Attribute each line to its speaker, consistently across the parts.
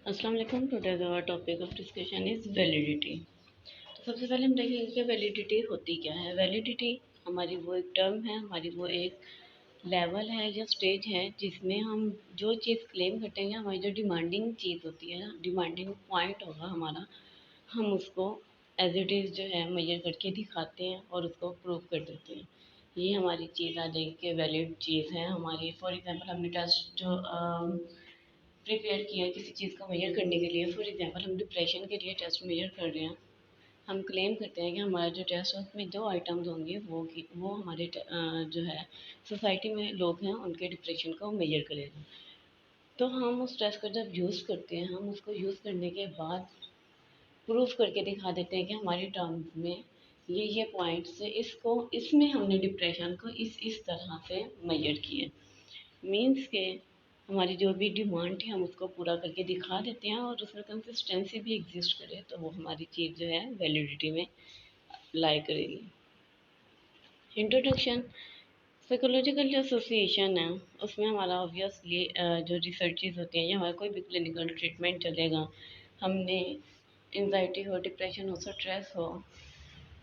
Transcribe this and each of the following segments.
Speaker 1: अस्सलाम वालेकुम। Today our topic of discussion is validity. तो सबसे पहले हम देखेंगे कि वैलिडिटी होती क्या है। वैलिडिटी हमारी वो एक टर्म है, हमारी वो एक लेवल है या स्टेज है जिसमें हम जो चीज़ क्लेम करते हैं, हमारी जो डिमांडिंग चीज़ होती है ना, डिमांडिंग पॉइंट होगा हमारा, हम उसको एज इट इज़ जो है मेजर करके दिखाते हैं और उसको प्रूव कर देते हैं। ये हमारी चीज़ आ जाएगी कि वैलिड चीज़ है हमारी। फॉर एग्जांपल हमने टेस्ट जो प्रिपेयर किया है किसी चीज़ को मेजर करने के लिए। फॉर एग्जांपल हम डिप्रेशन के लिए टेस्ट मेजर कर रहे हैं। हम क्लेम करते हैं कि हमारा जो टेस्ट है उसमें जो आइटम्स होंगे वो हमारे जो है सोसाइटी में लोग हैं उनके डिप्रेशन को मेजर करेगा। तो हम उस टेस्ट को जब यूज़ करते हैं, हम उसको यूज़ करने के बाद प्रूफ करके दिखा देते हैं कि हमारी टर्म्स में ये पॉइंट्स है, इसको इसमें हमने डिप्रेशन को इस तरह से मेजर किए। मीन्स के हमारी जो भी डिमांड है हम उसको पूरा करके दिखा देते हैं और उसमें कंसिस्टेंसी भी एग्जिस्ट करे तो वो हमारी चीज़ जो है वैलिडिटी में लाई करेगी। इंट्रोडक्शन। साइकोलॉजिकल जो एसोसिएशन है उसमें हमारा ऑब्वियसली जो रिसर्चेज होती हैं या हमारा कोई भी क्लिनिकल ट्रीटमेंट चलेगा, हमने एंजाइटी हो, डिप्रेशन हो, स्ट्रेस हो,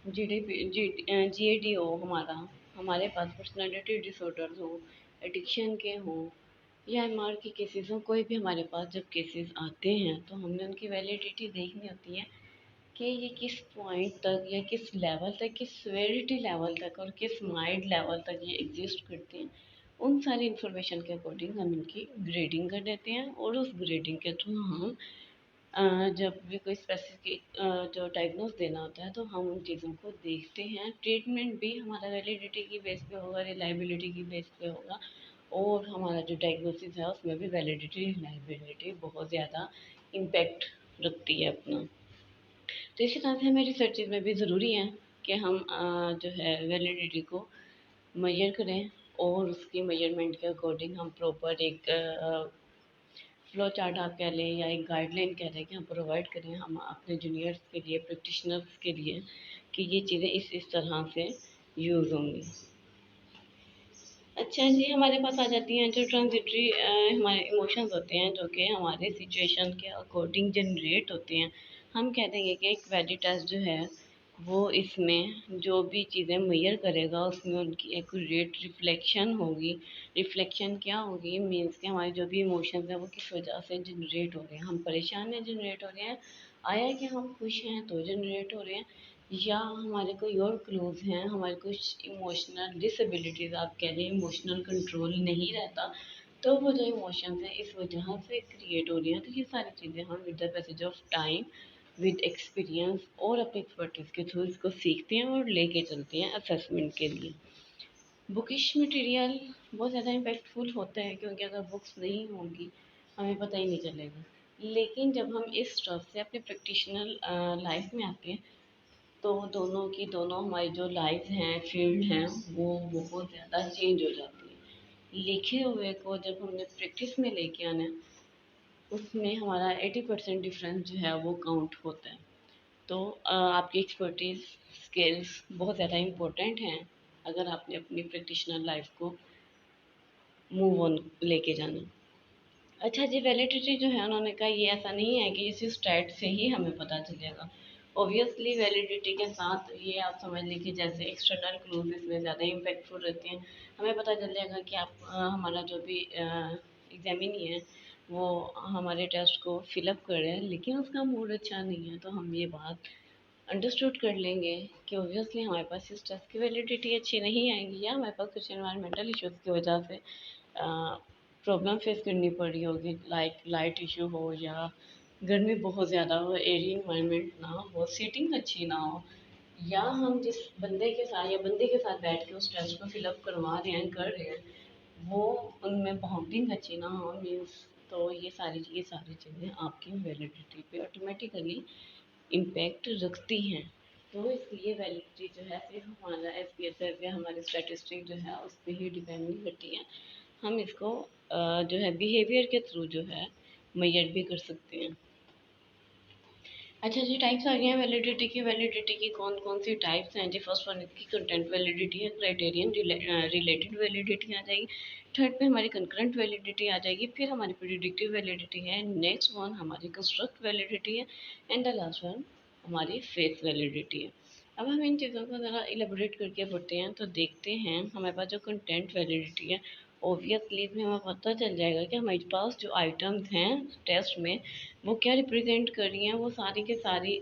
Speaker 1: GAD हो हमारा, हमारे पास पर्सनालिटी डिसऑर्डर्स हो, एडिक्शन के हों या एमआर के केसेस हों, कोई भी हमारे पास जब केसेस आते हैं तो हमने उनकी वैलिडिटी देखनी होती है कि ये किस पॉइंट तक या किस लेवल तक, किस सेवेरिटी लेवल तक और किस माइल्ड लेवल तक ये एग्जिस्ट करते हैं। उन सारी इंफॉर्मेशन के अकॉर्डिंग हम इनकी ग्रेडिंग कर देते हैं और उस ग्रेडिंग के थ्रू हम जब भी कोई स्पेसिफिक जो डायग्नोस देना होता है तो हम उन चीज़ों को देखते हैं। ट्रीटमेंट भी हमारा वैलिडिटी की बेस पे होगा, रिलायबिलिटी की बेस पे होगा और हमारा जो डायग्नोसिस है उसमें भी वैलिडिटी रिलायबिलिटी बहुत ज़्यादा इम्पेक्ट रखती है अपना। तो इसी तरह से हमें रिसर्चेज में भी ज़रूरी है कि हम जो है वैलिडिटी को मेजर करें और उसकी मेजरमेंट के अकॉर्डिंग हम प्रॉपर एक फ्लो चार्ट आप कह लें या एक गाइडलाइन कह लें कि हम प्रोवाइड करें हम अपने जूनियर्स के लिए, प्रैक्टिशनर्स के लिए कि ये चीज़ें इस तरह से यूज़ होंगी। अच्छा जी, हमारे पास आ जाती हैं जो ट्रांजिटरी हमारे इमोशंस होते हैं जो कि हमारे सिचुएशन के अकॉर्डिंग जनरेट होते हैं। हम कह देंगे कि एक वैलिड टेस्ट जो है वो इसमें जो भी चीज़ें मेजर करेगा उसमें उनकी एक्यूरेट रिफ्लेक्शन होगी। रिफ्लेक्शन क्या होगी? मीन्स कि हमारे जो भी इमोशंस हैं वो किस वजह से जनरेट हो रहे हैं। हम परेशान हैं, जनरेट हो रहे हैं, आया कि हम खुश हैं तो जनरेट हो रहे हैं, या हमारे कोई और क्लूज हैं, हमारे कुछ इमोशनल डिसेबिलिटीज़ आप कह लें, इमोशनल कंट्रोल नहीं रहता, तो वो जो इमोशंस हैं इस वजह से क्रिएट हो रही हैं। तो ये सारी चीज़ें हम with the passage of time, with experience और अपनी एक्सपर्टीज़ के थ्रू इसको सीखते हैं और लेके चलते हैं असेसमेंट के लिए। बुकिश मटेरियल बहुत ज़्यादा इम्पैक्टफुल होता है क्योंकि अगर बुक्स नहीं होंगी हमें पता ही नहीं चलेगा। लेकिन जब हम इस तरफ से अपने प्रैक्टिशनल लाइफ में आते हैं तो दोनों हमारी जो लाइफ हैं, फील्ड हैं, वो बहुत ज़्यादा चेंज हो जाती है। लिखे हुए को जब हमने प्रैक्टिस में लेके आना है उसमें हमारा 80% डिफरेंस जो है वो काउंट होता है। तो आपकी एक्सपर्टीज स्किल्स बहुत ज़्यादा इम्पोर्टेंट हैं अगर आपने अपनी प्रैक्टिशनल लाइफ को मूव ऑन लेके जाना। अच्छा जी, वैलिडिटी जो है उन्होंने कहा ये ऐसा नहीं है कि इसी स्टैट से ही हमें पता चलेगा। ऑब्वियसली वैलिडिटी के साथ ये आप समझ लीजिए जैसे एक्सटर्नल क्लूज इसमें ज़्यादा इम्पैक्टफुल रहते हैं। हमें पता चल जाएगा कि आप हमारा जो भी एग्जामिनी है वो हमारे टेस्ट को फिलअप कर रहे हैं लेकिन उसका मूड अच्छा नहीं है, तो हम ये बात अंडरस्टूड कर लेंगे कि ऑब्वियसली हमारे पास इस टेस्ट की वैलिडिटी अच्छी नहीं आएगी या हमारे पास कुछ एनवायरमेंटल इश्यूज़ की वजह से प्रॉब्लम फेस करनी पड़ रही होगी, लाइक लाइट इशू हो या गर्मी बहुत ज़्यादा हो, एयर इन्वायरमेंट ना हो, सीटिंग अच्छी ना हो, या हम जिस बंदे के साथ या बंदे के साथ बैठ के उस टेस्ट को फिलअप करवा रहे हैं, कर रहे हैं, वो उनमें बाउंडिंग अच्छी ना हो मीन्स, तो ये सारी चीज़ें आपकी वैलिडिटी पे ऑटोमेटिकली इम्पैक्ट रखती हैं। तो इसलिए वैलिडिटी जो है सिर्फ हमारा SPSS या हमारी स्टैटिस्टिक जो है उस पर ही डिपेंड नहीं करती है। हम इसको जो है बिहेवियर के थ्रू जो है मेजर भी कर सकते हैं। अच्छा जी, टाइप्स आ गए हैं वैलिडिटी की। वैलिडिटी की कौन कौन सी टाइप्स हैं जी? फर्स्ट वन इसकी कंटेंट वैलिडिटी है, क्राइटेरियन रिलेटेड वैलिडिटी आ जाएगी, थर्ड पे हमारी कंकरेंट वैलिडिटी आ जाएगी, फिर हमारी प्रिडिक्टिव वैलिडिटी है, नेक्स्ट वन हमारी कंस्ट्रक्ट वैलिडिटी है, एंड द लास्ट वन हमारी फेस वैलिडिटी है। अब हम इन चीज़ों को ज़रा इलेबोरेट करके पढ़ते हैं तो देखते हैं हमारे पास जो कंटेंट वैलिडिटी है, ऑब्वियसली इसमें हमें पता चल जाएगा कि हमारे पास जो आइटम्स हैं टेस्ट में वो क्या रिप्रेजेंट कर रही हैं, वो सारी के सारी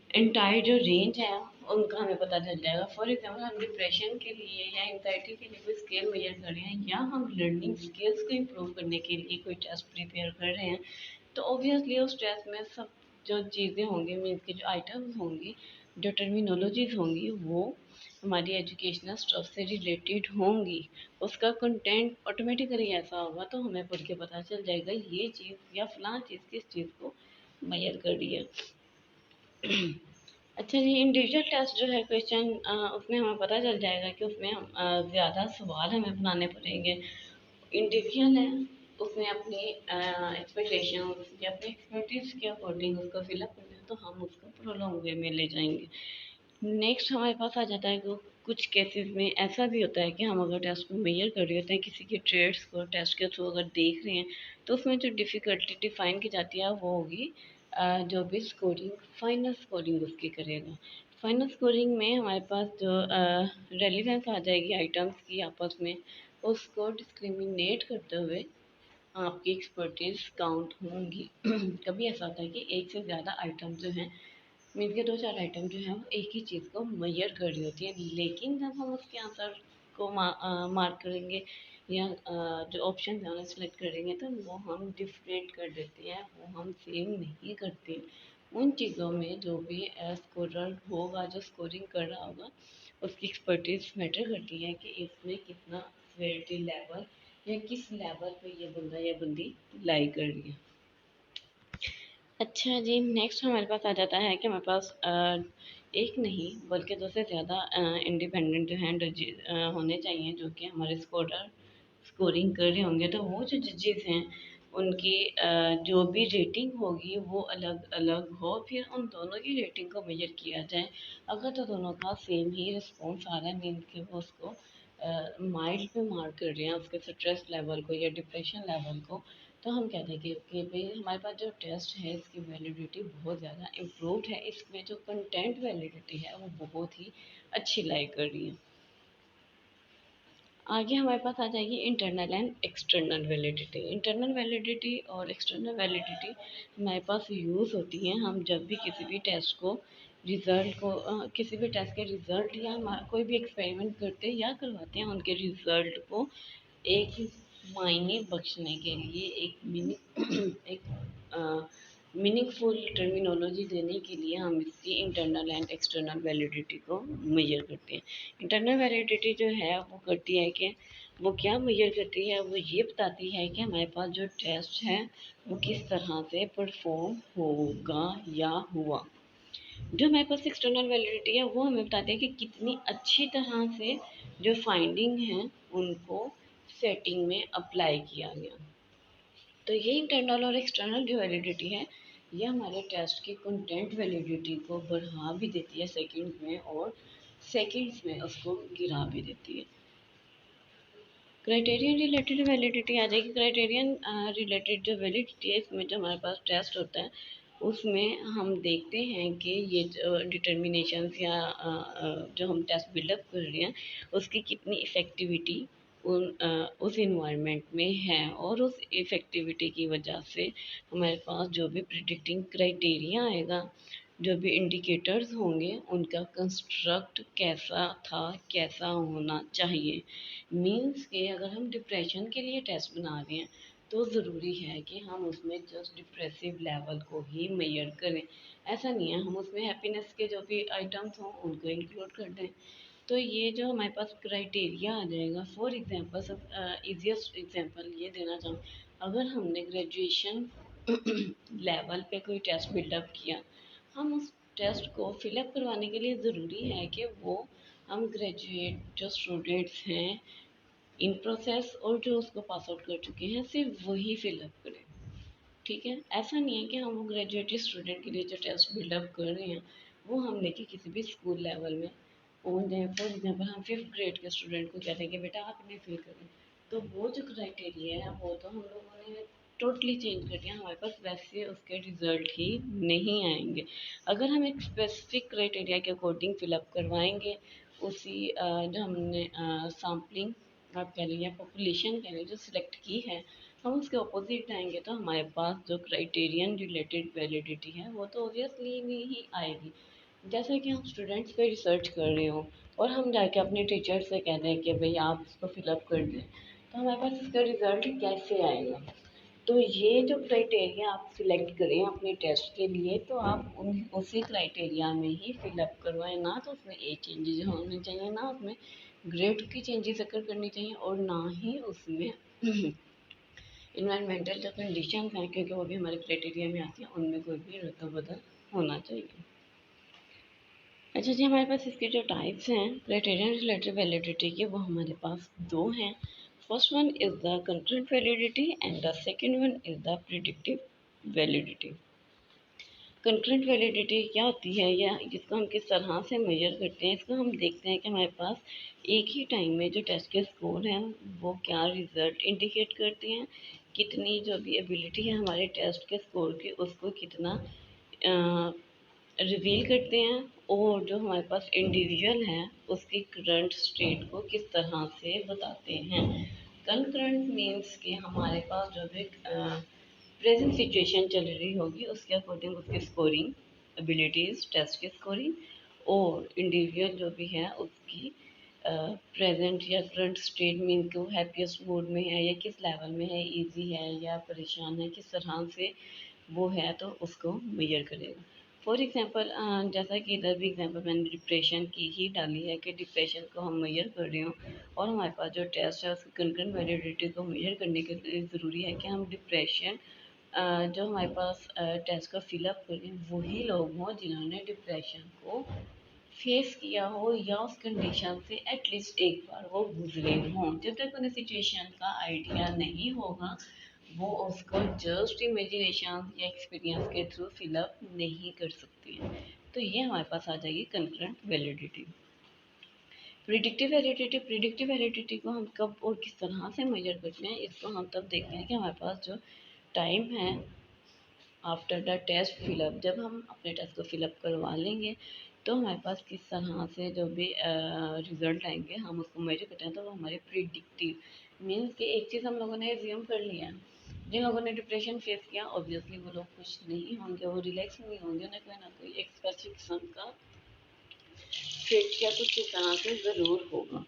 Speaker 1: एंटायर जो रेंज है उनका हमें पता चल जाएगा। फॉर एग्जाम्पल हम डिप्रेशन के लिए या एंजाइटी के लिए कोई स्केल मेजर कर रहे हैं, या हम लर्निंग स्किल्स को इम्प्रूव करने के लिए कोई टेस्ट प्रिपेयर कर रहे हैं, तो ऑब्वियसली उस टेस्ट में सब जो चीज़ें होंगी, मीन्स की जो आइटम्स होंगी, जो टर्मिनोलॉजीज होंगी, वो हमारी एजुकेशनल स्टफ से रिलेटेड होंगी। उसका कंटेंट ऑटोमेटिकली ऐसा होगा तो हमें पढ़ के पता चल जाएगा ये चीज़ या फलां चीज़ किस चीज़ को मेजर कर रही है। अच्छा जी, इंडिविजुअल टेस्ट जो है क्वेश्चन, उसमें हमें पता चल जाएगा कि उसमें हम ज़्यादा सवाल हमें बनाने पड़ेंगे। इंडिविजुअल है, उसमें अपनी एक्सपेक्टेशन या अपनी एक्सपर्टीज के अकॉर्डिंग उसको फिलअप करना है तो हम उसको प्रोलॉन्ग वे में ले जाएंगे। नेक्स्ट हमारे पास आ जाता है कि कुछ केसेस में ऐसा भी होता है कि हम अगर टेस्ट को मेजर कर रहे होते हैं, किसी के ट्रेड्स को टेस्ट के थ्रू अगर देख रहे हैं, तो उसमें जो डिफ़िकल्टी डिफाइन की जाती है वो होगी जो भी स्कोरिंग, फाइनल स्कोरिंग उसकी करेगा। फाइनल स्कोरिंग में हमारे पास जो रेलिवेंस आ जाएगी आइटम्स की आपस में, उसको डिस्क्रिमिनेट करते हुए आपकी एक्सपर्टीज काउंट होंगी। कभी ऐसा होता है कि एक से ज़्यादा आइटम जो हैं, मीन के दो चार आइटम जो हैं वो एक ही चीज़ को मेजर कर रही होती है, लेकिन जब हम उसके आंसर को मार्क करेंगे या जो ऑप्शन है उन्हें सेलेक्ट करेंगे तो वो हम डिफरेंट कर देते हैं, वो हम सेम नहीं करते। उन चीज़ों में जो भी स्कोरर होगा, जो स्कोरिंग कर रहा होगा, उसकी एक्सपर्टीज मैटर करती है कि इसमें कितना सिवियरिटी लेवल या किस लेवल पे ये बंदा या बंदी लाई कर रही है। अच्छा जी, नेक्स्ट हमारे पास आ जाता है कि हमारे पास एक नहीं बल्कि दो से ज़्यादा इंडिपेंडेंट जो हैं होने चाहिए जो कि हमारे स्कोरिंग कर रहे होंगे। तो वो जो जजेस हैं उनकी जो भी रेटिंग होगी वो अलग अलग हो, फिर उन दोनों की रेटिंग को मेजर किया जाए। अगर तो दोनों का सेम ही रिस्पॉन्स आ रहा है, मीन कि वो उसको माइल्ड पे मार्क कर रहे हैं, उसके स्ट्रेस लेवल को या डिप्रेशन लेवल को, तो हम कहते हैं कि भाई हमारे पास जो टेस्ट है इसकी वैलिडिटी बहुत ज़्यादा इम्प्रूव्ड है, इसमें जो कंटेंट वैलिडिटी है वो बहुत ही अच्छी लाई कर रही है। आगे हमारे पास आ जाएगी internal and external validity. Internal validity और एक्सटर्नल वैलिडिटी हमारे पास यूज़ होती हैं हम जब भी किसी भी टेस्ट को रिज़ल्ट को किसी भी टेस्ट के रिज़ल्ट या कोई भी एक्सपेरिमेंट करते हैं या करवाते हैं, उनके रिज़ल्ट को एक मायने बख्शने के लिए एक मीनिंगफुल टर्मिनोलॉजी देने के लिए हम इसकी इंटरनल एंड एक्सटर्नल वैलिडिटी को मेजर करते हैं। इंटरनल वैलिडिटी जो है वो करती है कि वो क्या मेजर करती है, वो ये बताती है कि हमारे पास जो टेस्ट है वो किस तरह से परफॉर्म होगा या हुआ। जो हमारे पास एक्सटर्नल वैलिडिटी है वो हमें बताती है कि कितनी अच्छी तरह से जो फाइंडिंग है उनको सेटिंग में अप्लाई किया गया। तो ये इंटरनल और एक्सटर्नल जो वैलिडिटी है ये हमारे टेस्ट की कंटेंट वैलिडिटी को बढ़ा भी देती है सेकंड्स में, और सेकंड्स में उसको गिरा भी देती है। क्राइटेरियन रिलेटेड वैलिडिटी आ जाएगी। क्राइटेरियन रिलेटेड जो वैलिडिटी है इसमें जो हमारे पास टेस्ट होता है उसमें हम देखते हैं कि ये जो डिटर्मिनेशन या जो हम टेस्ट बिल्डअप कर रहे हैं उसकी कितनी इफ़ेक्टिविटी उस इन्वायरमेंट में है, और उस इफ़ेक्टिविटी की वजह से हमारे पास जो भी प्रिडिक्टिंग क्राइटेरिया आएगा, जो भी इंडिकेटर्स होंगे उनका कंस्ट्रक्ट कैसा था, कैसा होना चाहिए। मीन्स कि अगर हम डिप्रेशन के लिए टेस्ट बना रहे हैं तो ज़रूरी है कि हम उसमें जस्ट डिप्रेसिव लेवल को ही मेजर करें। ऐसा नहीं है हम उसमें हैप्पीनेस के जो भी आइटम्स हों उनको इंक्लूड कर दें। तो ये जो हमारे पास क्राइटेरिया आ जाएगा, फॉर एग्जांपल सब इजीएस्ट एग्जांपल ये देना चाहूँ, अगर हमने ग्रेजुएशन लेवल पे कोई टेस्ट बिल्डअप किया, हम उस टेस्ट को फिलअप करवाने के लिए ज़रूरी है कि वो हम ग्रेजुएट जो स्टूडेंट्स हैं इन प्रोसेस और जो उसको पास आउट कर चुके हैं सिर्फ वही फिलअप करें। ठीक है, ऐसा नहीं है कि हम वो ग्रेजुएटेड स्टूडेंट के लिए जो टेस्ट बिल्डअप कर रहे हैं वो हम लेके किसी भी स्कूल लेवल में पहुँच जाएँ। फॉर एग्जांपल हम 5th ग्रेड के स्टूडेंट को कहते हैं कि बेटा आप इन्हें फिल करें, तो वो जो क्राइटेरिया है वो तो हम लोगों ने टोटली चेंज कर दिया। हमारे पास वैसे उसके रिजल्ट ही नहीं आएंगे। अगर हम एक स्पेसिफिक क्राइटेरिया के अकॉर्डिंग फिलअप करवाएंगे, उसी जो हमने सैम्पलिंग आप कह लीजिए, पॉपुलेशन कह लीजिए जो सिलेक्ट की है, हम उसके अपोजिट आएंगे तो हमारे पास जो क्राइटेरियन रिलेटेड वैलिडिटी है वो तो ऑब्वियसली नहीं ही आएगी। जैसा कि हम स्टूडेंट्स पे रिसर्च कर रहे हो और हम जाके अपने टीचर से कह दें कि भाई आप इसको फिलअप कर दें, तो हमारे पास इसका रिजल्ट कैसे आएगा? तो ये जो क्राइटेरिया आप सिलेक्ट करें अपने टेस्ट के लिए, तो आप उसी क्राइटेरिया में ही फिलअप करवाएं, ना तो उसमें एज चेंजेस होने चाहिए, ना उसमें ग्रेड की चेंजेस अगर करनी चाहिए, और ना ही उसमें इन्वायरमेंटल जो कंडीशन हैं, क्योंकि वो भी हमारे क्राइटेरिया में आती हैं, उनमें कोई भी रद्द बदल होना चाहिए। अच्छा जी, हमारे पास इसके जो टाइप्स हैं क्राइटेरियन रिलेटेड वैलिडिटी के, वो हमारे पास दो हैं। First one is the concurrent validity and the second one is the predictive validity. Concurrent validity क्या होती है या जिसको हम किस तरह से मेजर करते हैं? इसको हम देखते हैं कि हमारे पास एक ही टाइम में जो टेस्ट के स्कोर हैं वो क्या रिजल्ट इंडिकेट करते हैं, कितनी जो भी एबिलिटी है हमारे टेस्ट के स्कोर की उसको कितना रिवील करते हैं, और जो हमारे पास इंडिविजुअल है उसकी करंट स्टेट को किस तरह से बताते हैं। कंकरेंट मीन्स कि हमारे पास जो भी प्रेजेंट सिचुएशन चल रही होगी उसके अकॉर्डिंग उसकी स्कोरिंग एबिलिटीज टेस्ट की स्कोरिंग, और इंडिविजुअल जो भी है उसकी प्रेजेंट या करंट स्टेट मीन कि वो हैप्पीएस्ट मूड में है या किस लेवल में है, इजी है या परेशान है, किस तरह से वो है, तो उसको मेजर करेगा। फॉर एग्जांपल जैसा कि इधर भी एग्जांपल मैंने डिप्रेशन की ही डाली है कि डिप्रेशन को हम मेजर कर रहे हो, और हमारे पास जो टेस्ट है उसकी कंकरेंट वैलिडिटी को मेजर करने के लिए ज़रूरी है कि हम डिप्रेशन जो हमारे पास टेस्ट का फिलअप करें वही लोग हों जिन्होंने डिप्रेशन को फेस किया हो या उस कंडीशन से एटलीस्ट एक बार वो गुजरे हों। जब तक उन्हें सिचुएशन का आइडिया नहीं होगा वो उसको जस्ट इमेजिनेशन या एक्सपीरियंस के थ्रू फिलअप नहीं कर सकती है। तो ये हमारे पास आ जाएगी कंकरेंट वैलिडिटी। प्रिडिक्टिव वैलिडिटी को हम कब और किस तरह से मेजर करते हैं, इसको हम तब देखते हैं कि हमारे पास जो टाइम है आफ्टर द टेस्ट फिलअप, जब हम अपने टेस्ट को फिलअप करवा लेंगे तो हमारे पास किस तरह से जो भी रिजल्ट आएंगे हम उसको मेजर करते हैं। तो वो हमारे प्रिडिक्टिव मीन्स कि एक चीज़ हम लोगों ने एज्यूम कर लिया है, जिन लोगों ने डिप्रेशन फेस किया ऑब्वियसली वो लोग खुश नहीं होंगे, वो रिलैक्स नहीं होंगे, उन्हें कोई ना कोई एक स्पेसिफिक किस्म का फिट या कुछ इस तरह से ज़रूर होगा।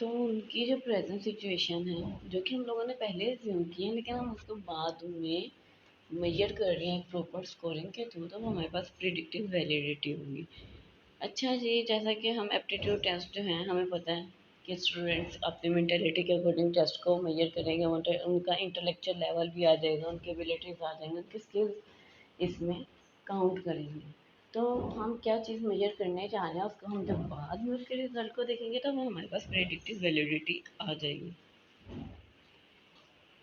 Speaker 1: तो उनकी जो प्रेजेंट सिचुएशन है जो कि हम लोगों ने पहले एज्यूम की है, लेकिन हम उसको बाद में मेजर कर रहे हैं प्रॉपर स्कोरिंग के थ्रू, तो वो हमारे पास प्रिडिक्टिव वैलिडिटी होगी। अच्छा जी, जैसा कि हम एप्टीट्यूड टेस्ट जो हैं हमें पता है कि स्टूडेंट्स अपनी मेंटेलिटी के अकॉर्डिंग टेस्ट को मेजर करेंगे, उनका इंटेलेक्चुअल लेवल भी आ जाएगा, उनकी एबिलिटीज आ जाएंगी, उनकी स्किल्स इसमें काउंट करेंगे। तो हम क्या चीज़ मेजर करने जा रहे हैं उसको हम जब बाद में उसके रिजल्ट को देखेंगे तो वो हमारे पास प्रेडिक्टिव वैलिडिटी आ जाएगी।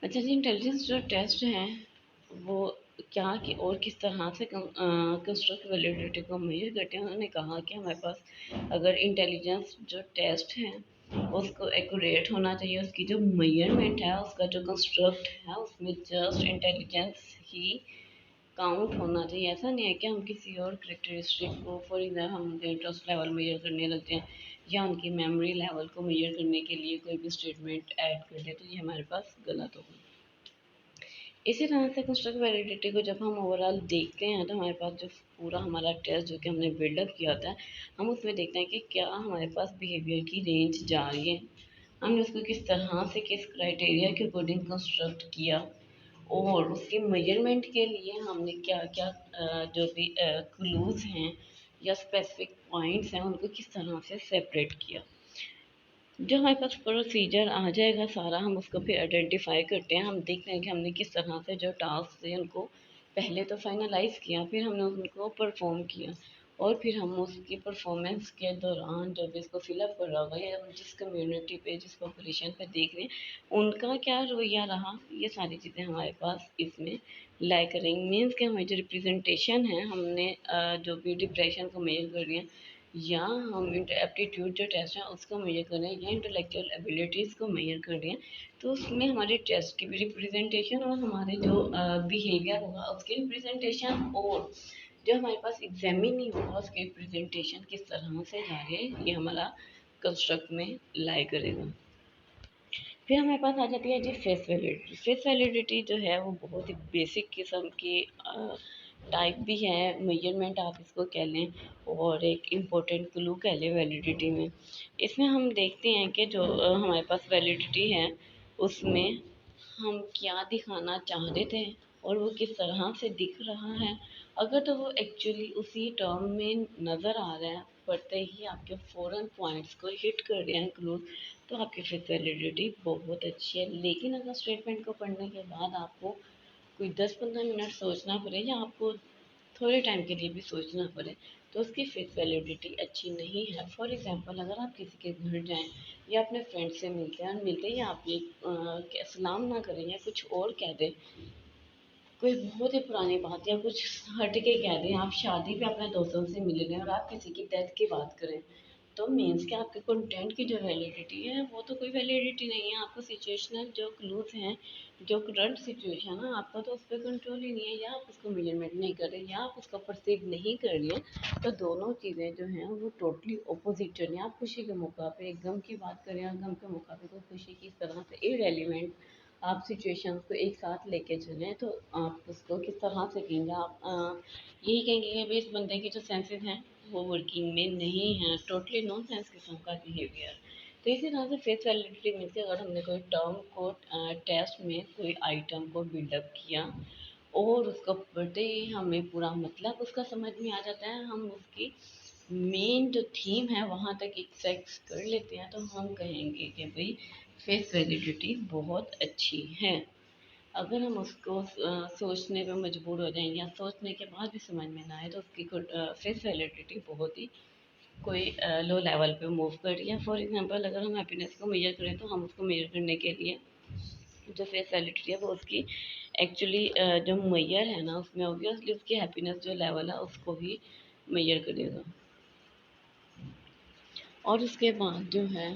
Speaker 1: अच्छा जी, इंटेलिजेंस जो टेस्ट हैं वो क्या कि और किस तरह से कंस्ट्रक्ट वैलिडिटी को मेजर करते हैं। उन्होंने कहा कि हमारे पास अगर इंटेलिजेंस जो टेस्ट है उसको एक्यूरेट होना चाहिए, उसकी जो मेजरमेंट है उसका जो कंस्ट्रक्ट है उसमें जस्ट इंटेलिजेंस ही काउंट होना चाहिए। ऐसा नहीं है कि हम किसी और करेक्टरिस्टिक को फॉर एग्जाम्पल हम उनका इंटरेस्ट लेवल मेजर करने लगते हैं या उनकी मेमोरी लेवल को मेजर करने के लिए कोई भी स्टेटमेंट ऐड कर दे, तो ये हमारे पास गलत होगा। इसी तरह से कंस्ट्रक्ट वैलिडिटी को जब हम ओवरऑल देखते हैं तो हमारे पास जो पूरा हमारा टेस्ट जो कि हमने बिल्डअप किया होता है हम उसमें देखते हैं कि क्या हमारे पास बिहेवियर की रेंज जा रही है, हमने उसको किस तरह से किस क्राइटेरिया के अकॉर्डिंग कंस्ट्रक्ट किया, और उसके मेजरमेंट के लिए हमने क्या क्या जो भी क्लूज हैं या स्पेसिफिक पॉइंट्स हैं उनको किस तरह से सेपरेट किया। जो हमारे पास प्रोसीजर आ जाएगा सारा हम उसको फिर आइडेंटिफाई करते हैं, हम देखते हैं कि हमने किस तरह से जो टास्क थे उनको पहले तो फाइनलाइज किया, फिर हमने उनको परफॉर्म किया, और फिर हम उसकी परफॉर्मेंस के दौरान जब इसको फिलअप कर रहा होगा या हम जिस कम्युनिटी पे जिस पॉपुलेशन पे देख रहे हैं उनका क्या रवैया रहा, ये सारी चीज़ें हमारे पास इसमें लाई करेंगे। मीन्स कि हमारी जो रिप्रेजेंटेशन है, हमने जो भी डिप्रेशन को मेजर कर रहे हैं, या हम एप्टीट्यूड जो टेस्ट है उसको मेजर कर रहे हैं, या इंटेलेक्चुअल एबिलिटीज़ को मेजर कर रहे हैं, तो उसमें हमारे टेस्ट की भी रिप्रेजेंटेशन और हमारे जो बिहेवियर होगा उसकी रिप्रेजेंटेशन, और जो हमारे पास एग्जामिन होगा उसके रिप्रेजेंटेशन किस तरह से जा रहे हैं, ये हमारा कंस्ट्रक्ट में लाई करेगा। फिर हमारे पास आ जाती है जी फेस वैलिडिटी। फेस वैलिडिटी जो है वो बहुत ही बेसिक किस्म की टाइप भी है, मेजरमेंट आप इसको कह लें, और एक इम्पोर्टेंट क्लू कह लें वैलिडिटी में। इसमें हम देखते हैं कि जो हमारे पास वैलिडिटी है उसमें हम क्या दिखाना चाह रहे थे और वो किस तरह से दिख रहा है। अगर तो वो एक्चुअली उसी टर्म में नज़र आ रहा है, पढ़ते ही आपके फ़ौरन पॉइंट्स को हिट कर रहे हैं क्लूज, तो आपकी फेस वैलिडिटी बहुत अच्छी है। लेकिन अगर स्टेटमेंट को पढ़ने के बाद आपको कोई 10-15 मिनट सोचना पड़े, या आपको थोड़े टाइम के लिए भी सोचना पड़े, तो उसकी फेस वैलिडिटी अच्छी नहीं है। फॉर एग्जांपल, अगर आप किसी के घर जाएं या अपने फ्रेंड से मिलते हैं और मिलते ही आप ये सलाम ना करें या कुछ और कह दें, कोई बहुत ही पुरानी बात या कुछ हट के कह दें, आप शादी पे अपने दोस्तों से मिल रहे हैं और आप किसी की डेथ की बात करें, तो मीन्स कि आपके कंटेंट की जो वैलिडिटी है वो तो कोई वैलिडिटी नहीं है। आपको सिचुएशनल जो क्लूज हैं, जो करंट सिचुएशन है, आपका तो उस पर कंट्रोल ही नहीं है, या आप उसको मेजरमेंट नहीं कर रहे, या आप उसको परसीव नहीं कर रही हैं। तो दोनों चीज़ें जो हैं वो टोटली अपोजिट चल रही हैं। आप खुशी के मौका पे एक गम की बात करें और गम के मौका पे कोई खुशी की तरह से इरेलीवेंट आप सिचुएशंस को एक साथ लेके चलें, तो आप उसको किस तरह से कहेंगे। आप यही कहेंगे कि भाई इस बंदे की जो सेंसेस हैं वो वर्किंग में नहीं है, टोटली नॉन सेंस किस्म का बिहेवियर। तो इसी तरह से फेस वैलिडिटी मीन्स कि अगर हमने कोई टर्म को टेस्ट में कोई आइटम को बिल्डअप किया और उसको पढ़ते ही हमें पूरा मतलब उसका समझ में आ जाता है, हम उसकी मेन जो थीम है वहाँ तक एक्सेस कर लेते हैं, तो हम कहेंगे कि भाई फेस वैलिडिटी बहुत अच्छी है। अगर हम उसको सोचने पे मजबूर हो जाएं या सोचने के बाद भी समझ में ना आए, तो उसकी फेस वैलिडिटी बहुत ही कोई लो लेवल पे मूव कर रही है। फॉर एग्जांपल, अगर हम हैप्पीनेस को मेजर करें, तो हम उसको मेजर करने के लिए जो फेस वैलिडिटी है वो उसकी एक्चुअली जो मैयर है ना, उसमें ऑब्वियसली उसकी हैप्पीनेस जो लेवल है उसको ही मैयर करेगा। और उसके बाद जो है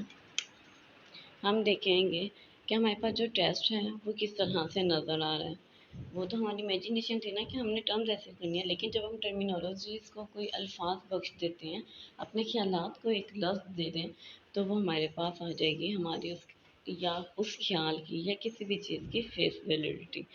Speaker 1: हम देखेंगे कि हमारे पास जो टेस्ट है वो किस तरह से नज़र आ रहा है। वो तो हमारी इमेजिनेशन थी ना कि हमने टर्म्स ऐसे करनी है, लेकिन जब हम टर्मिनोलॉजीज को कोई अल्फाज बख्श देते हैं, अपने ख्यालात को एक लफ्ज़ दे दें, तो वो हमारे पास आ जाएगी हमारी उस या उस ख्याल की या किसी भी चीज़ की फेस वैलिडिटी।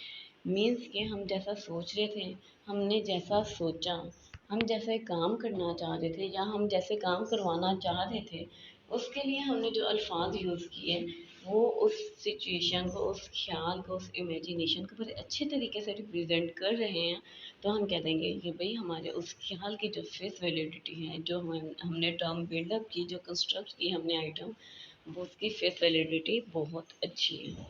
Speaker 1: मीन्स कि हम जैसा सोच रहे थे, हमने जैसा सोचा, हम जैसे काम करना चाह रहे थे या हम जैसे काम करवाना चाह रहे थे, उसके लिए हमने जो अल्फाज यूज़ किए वो उस सिचुएशन को, उस ख्याल को, उस इमेजिनेशन को बड़े अच्छे तरीके से रिप्रेजेंट कर रहे हैं। तो हम कह देंगे कि भाई हमारे उस ख्याल की जो फेस वैलिडिटी है, जो हमने टर्म बिल्डअप की, जो कंस्ट्रक्ट की हमने आइटम, वो उसकी फेस वैलिडिटी बहुत अच्छी है।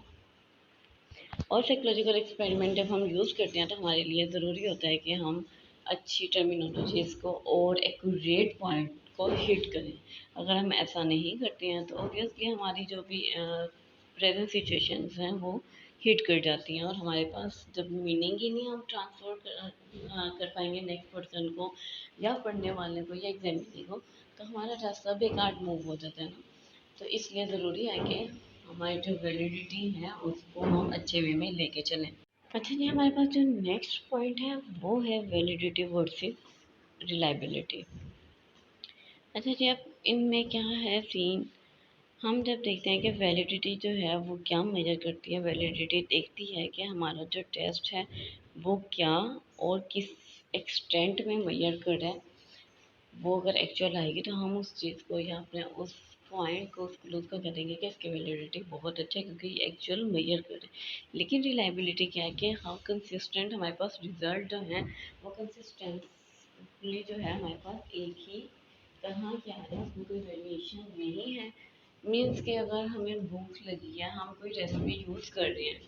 Speaker 1: और साइकोलॉजिकल एक्सपेरिमेंट जब हम यूज़ करते हैं, तो हमारे लिए ज़रूरी होता है कि हम अच्छी टर्मिनोलॉजीज़ को और एक्यूरेट पॉइंट को हिट करें। अगर हम ऐसा नहीं करते हैं, तो ऑब्वियसली हमारी जो भी प्रेजेंट सिचुएशंस हैं वो हिट कर जाती हैं, और हमारे पास जब मीनिंग ही नहीं हम ट्रांसफर कर पाएंगे नेक्स्ट पर्सन को या पढ़ने वाले को या एग्जामिनर को, तो हमारा रास्ता बेकार मूव हो जाता है ना। तो इसलिए ज़रूरी है कि हमारी जो वैलिडिटी है उसको हम अच्छे वे में लेके चलें। अच्छा जी, हमारे पास जो नेक्स्ट पॉइंट है वो है वैलिडिटी वर्सेस रिलायबिलिटी। अच्छा जी, अब इनमें क्या है सीन, हम जब देखते हैं कि वैलिडिटी जो है वो क्या मेजर करती है, वैलिडिटी देखती है कि हमारा जो टेस्ट है वो क्या और किस एक्सटेंट में मेजर कर रहा है। वो अगर एक्चुअल आएगी तो हम उस चीज़ को या अपने उस पॉइंट को, उस क्लूज को कह देंगे कि इसकी वैलिडिटी बहुत अच्छा है क्योंकि ये एक्चुअल मेजर कर रहे हैं। लेकिन रिलायबिलिटी क्या है कि हाउ कंसिस्टेंट हमारे पास रिजल्ट जो है वो कंसिस्टेंटली जो है हमारे पास एक ही तरह के आ रहे हैं, उसमें कोई वेरिएशन नहीं है। मीन्स कि अगर हमें भूख लगी है, हम कोई रेसिपी यूज़ कर रहे हैं,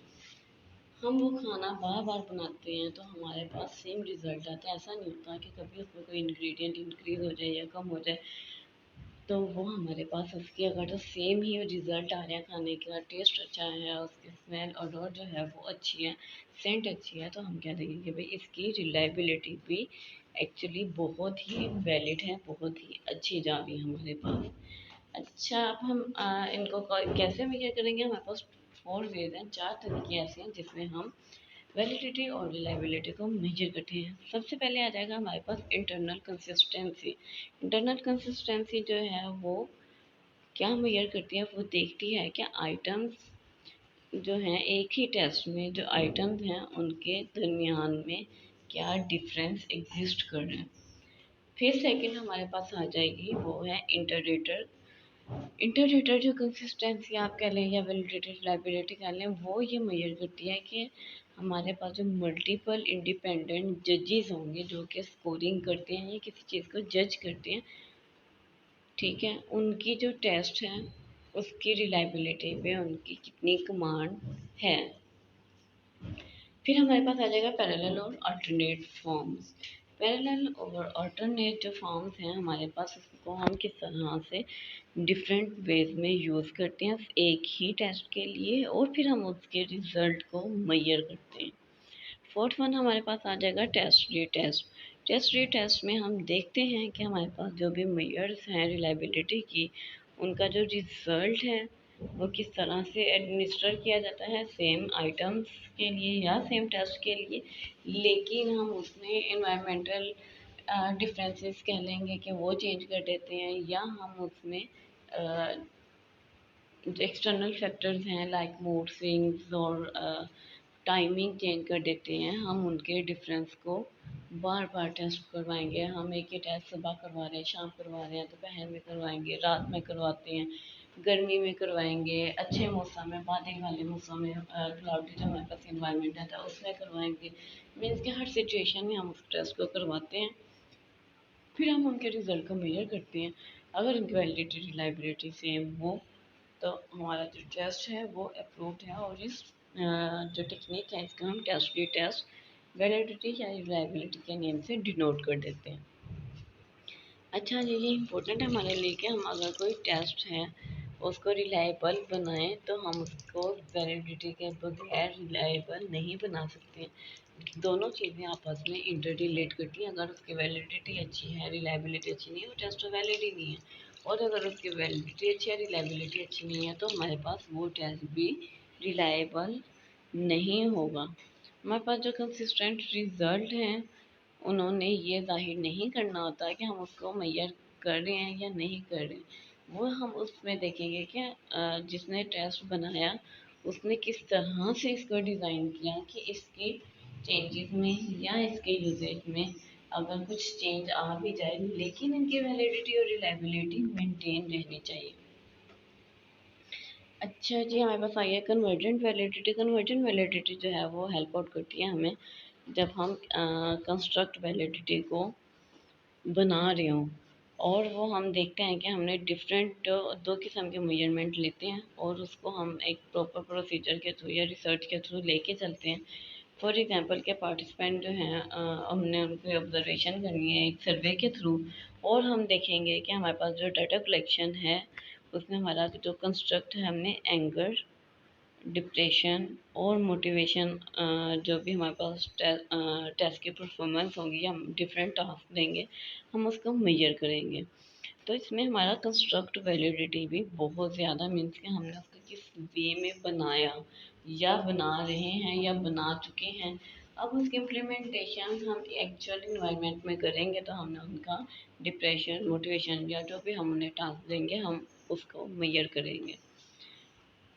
Speaker 1: हम वो खाना बार बार बनाते हैं, तो हमारे पास सेम रिजल्ट आता है। ऐसा नहीं होता कि कभी उसमें कोई इंग्रेडिएंट इंक्रीज हो जाए या कम हो जाए। तो वो हमारे पास उसकी अगर तो सेम ही रिज़ल्ट आ रहा है, खाने का टेस्ट अच्छा है, उसकी स्मेल और जो है वो अच्छी है, सेंट अच्छी है, तो हम कह देंगे कि भाई इसकी रिलायबिलिटी भी एक्चुअली बहुत ही वैलिड है, बहुत ही अच्छी जा रही है हमारे पास। अच्छा, अब हम इनको कैसे मेजर करेंगे? हमारे पास 4 वेज हैं, 4 तरीके ऐसे हैं जिसमें हम वैलिडिटी और रिलायबिलिटी को मेजर करते हैं। सबसे पहले आ जाएगा हमारे पास इंटरनल कंसिस्टेंसी। इंटरनल कंसिस्टेंसी जो है वो क्या मेजर करती है? वो देखती है कि आइटम्स जो हैं एक ही टेस्ट में जो आइटम्स हैं उनके दरमियान में क्या डिफरेंस एग्जिस्ट कर रहे हैं। फिर सेकंड हमारे पास आ जाएगी, वो है इंटररेटर। इंटररेटर जो कंसिस्टेंसी आप कह लें या वैलिडिटी रिलायबिलिटी कह लें, वो ये मेजर करती है कि हमारे पास जो मल्टीपल इंडिपेंडेंट जजेस होंगे जो कि स्कोरिंग करते हैं या किसी चीज़ को जज करते हैं, ठीक है, उनकी जो टेस्ट है उसकी रिलायबिलिटी पे उनकी कितनी कमांड है। फिर हमारे पास आ जाएगा पैरेलल और अल्टरनेट फॉर्म्स। पैरेलल और अल्टरनेट जो फॉर्म्स हैं हमारे पास, उसको हम किस तरह से डिफरेंट वेज में यूज़ करते हैं एक ही टेस्ट के लिए, और फिर हम उसके रिजल्ट को मैयर करते हैं। फोर्थ वन हमारे पास आ जाएगा टेस्ट रीटेस्ट। टेस्ट रीटेस्ट में हम देखते हैं कि हमारे पास जो भी मेयर्स हैं रिलायबिलिटी की, उनका जो रिजल्ट है वो किस तरह से एडमिनिस्टर किया जाता है सेम आइटम्स के लिए या सेम टेस्ट के लिए, लेकिन हम उसमें इन्वायरमेंटल डिफरेंसेस कह लेंगे कि वो चेंज कर देते हैं, या हम उसमें जो एक्सटर्नल फैक्टर्स हैं लाइक मूड स्विंग्स और टाइमिंग चेंज कर देते हैं, हम उनके डिफरेंस को बार बार टेस्ट करवाएंगे। हम एक ही टेस्ट सुबह करवा रहे हैं, शाम करवा रहे हैं, दोपहर में करवाएंगे, रात में करवाते हैं, गर्मी में करवाएंगे, अच्छे मौसम में, बादल वाले मौसम में, क्लाउडी जो हमारे पास इन्वायरमेंट है उसमें करवाएंगे। मीन्स कि हर सिचुएशन में हम उस टेस्ट को करवाते हैं, फिर हम उनके रिजल्ट को मेजर करते हैं। अगर उनकी वैलिडिटी रिलायबिलिटी सेम हो तो हमारा जो टेस्ट है वो अप्रूव्ड है, और इस जो टेक्निक है इसका हम टेस्ट री टेस्ट वैलिडिटी या रिलायबिलिटी के नेम से डिनोट कर देते हैं। अच्छा जी, ये इम्पोर्टेंट है हमारे लिए कि हम अगर कोई टेस्ट है उसको रिलायबल बनाएं तो हम उसको वैलिडिटी के बगैर रिलायबल नहीं बना सकते। दोनों चीज़ें आपस में इंटर रिलेट करती हैं। अगर उसकी वैलिडिटी अच्छी है, रिलायबिलिटी अच्छी नहीं है, वो टेस्ट तो वैलिड ही नहीं है। और अगर उसकी वैलिडिटी अच्छी है, रिलायबिलिटी अच्छी नहीं है, तो हमारे पास वो टेस्ट भी रिलायबल नहीं होगा। हमारे पास जो कंसिस्टेंट रिजल्ट हैं उन्होंने ये ज़ाहिर नहीं करना होता कि हम उसको मेजर कर रहे हैं या नहीं कर रहे हैं। वो हम उसमें देखेंगे कि जिसने टेस्ट बनाया उसने किस तरह से इसको डिज़ाइन किया कि इसके चेंजेस में या इसके यूजेज में अगर कुछ चेंज आ भी जाए लेकिन इनकी वैलिडिटी और रिलायबिलिटी मेंटेन रहनी चाहिए। अच्छा जी, हमारे पास आई है कन्वर्जेंट वैलिडिटी। कन्वर्जेंट वैलिडिटी जो है वो हेल्प आउट करती है हमें जब हम कंस्ट्रक्ट वैलिडिटी को बना रहे हों, और वो हम देखते हैं कि हमने डिफरेंट दो किस्म के मेजरमेंट लेते हैं और उसको हम एक प्रॉपर प्रोसीजर के थ्रू या रिसर्च के थ्रू लेके चलते हैं। फॉर एग्जांपल के पार्टिसिपेंट जो हैं, हमने उनकी ऑब्जर्वेशन करनी है एक सर्वे के थ्रू, और हम देखेंगे कि हमारे पास जो डाटा कलेक्शन है उसमें हमारा जो कंस्ट्रक्ट है, हमने एंगर, डिप्रेशन और मोटिवेशन, जो भी हमारे पास टेस्ट की परफॉर्मेंस होगी या हम डिफरेंट टास्क देंगे हम उसको मेजर करेंगे। तो इसमें हमारा कंस्ट्रक्ट वैलिडिटी भी बहुत ज़्यादा मीन्स कि हमने उसको किस वे में बनाया या बना रहे हैं या बना चुके हैं। अब उसकी इम्प्लीमेंटेशन हम एक्चुअल इन्वायरमेंट में करेंगे तो हमने उनका डिप्रेशन, मोटिवेशन या जो भी हम उन्हें टास्क देंगे हम उसको मेजर करेंगे,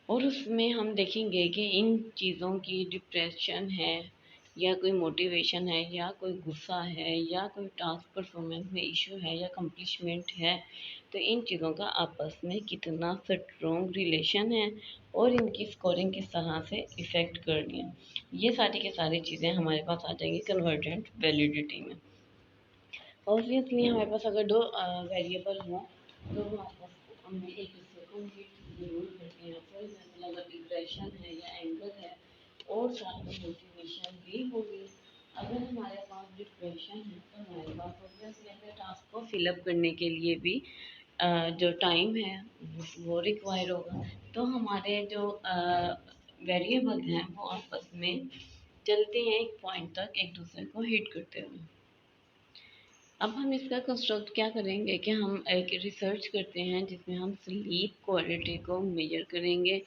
Speaker 1: और उसमें हम देखेंगे कि इन चीज़ों की डिप्रेशन है या कोई मोटिवेशन है या कोई गुस्सा है या कोई टास्क परफॉर्मेंस में इशू है या कंप्लीशमेंट है, तो इन चीज़ों का आपस में कितना स्ट्रॉन्ग रिलेशन है और इनकी स्कोरिंग किस तरह से इफ़ेक्ट कर रही है। ये सारी की सारी चीज़ें हमारे पास आ जाएंगी कन्वर्जेंट वैलिडिटी में। ऑब्वियसली हमारे पास अगर दो वेरिएबल हों तो हमारे पास हमने एक दूसरे को मीट जरूर करते हैं। फॉर एग्जाम्पल अगर डिप्रेशन है या एंगर है और साथ में मोटिवेशन भी होगी। अगर हमारे पास डिप्रेशन है तो हमारे पास ऑब्वियसली अपने टास्क को फिलअप करने के लिए भी जो टाइम है वो रिक्वायर होगा। तो हमारे जो वेरिएबल हैं वो आपस में चलते हैं एक पॉइंट तक एक दूसरे को हिट करते हुए। अब हम इसका कंस्ट्रक्ट क्या करेंगे कि हम एक रिसर्च करते हैं जिसमें हम स्लीप क्वालिटी को मेजर करेंगे।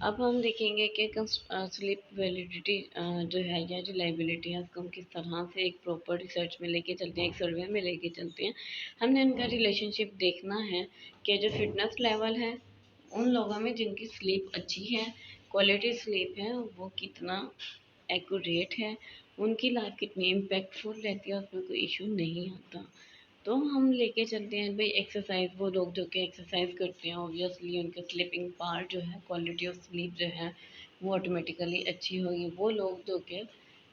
Speaker 1: अब हम देखेंगे कि स्लीप वैलिडिटी जो है या रिलायबिलिटी है उसको हम किस तरह से एक प्रॉपर रिसर्च में लेके चलते हैं, एक सर्वे में लेके चलते हैं। हमने उनका रिलेशनशिप देखना है कि जो फिटनेस लेवल है उन लोगों में जिनकी स्लीप अच्छी है, क्वालिटी स्लीप है, वो कितना एक्यूरेट है, उनकी लाइफ कितनी इम्पैक्टफुल रहती है, उसमें कोई इशू नहीं आता। तो हम लेके चलते हैं भाई एक्सरसाइज, वो लोग जो कि एक्सरसाइज करते हैं ऑब्वियसली उनके स्लीपिंग पार्ट जो है, क्वालिटी ऑफ स्लीप जो है वो ऑटोमेटिकली अच्छी होगी। वो लोग जो कि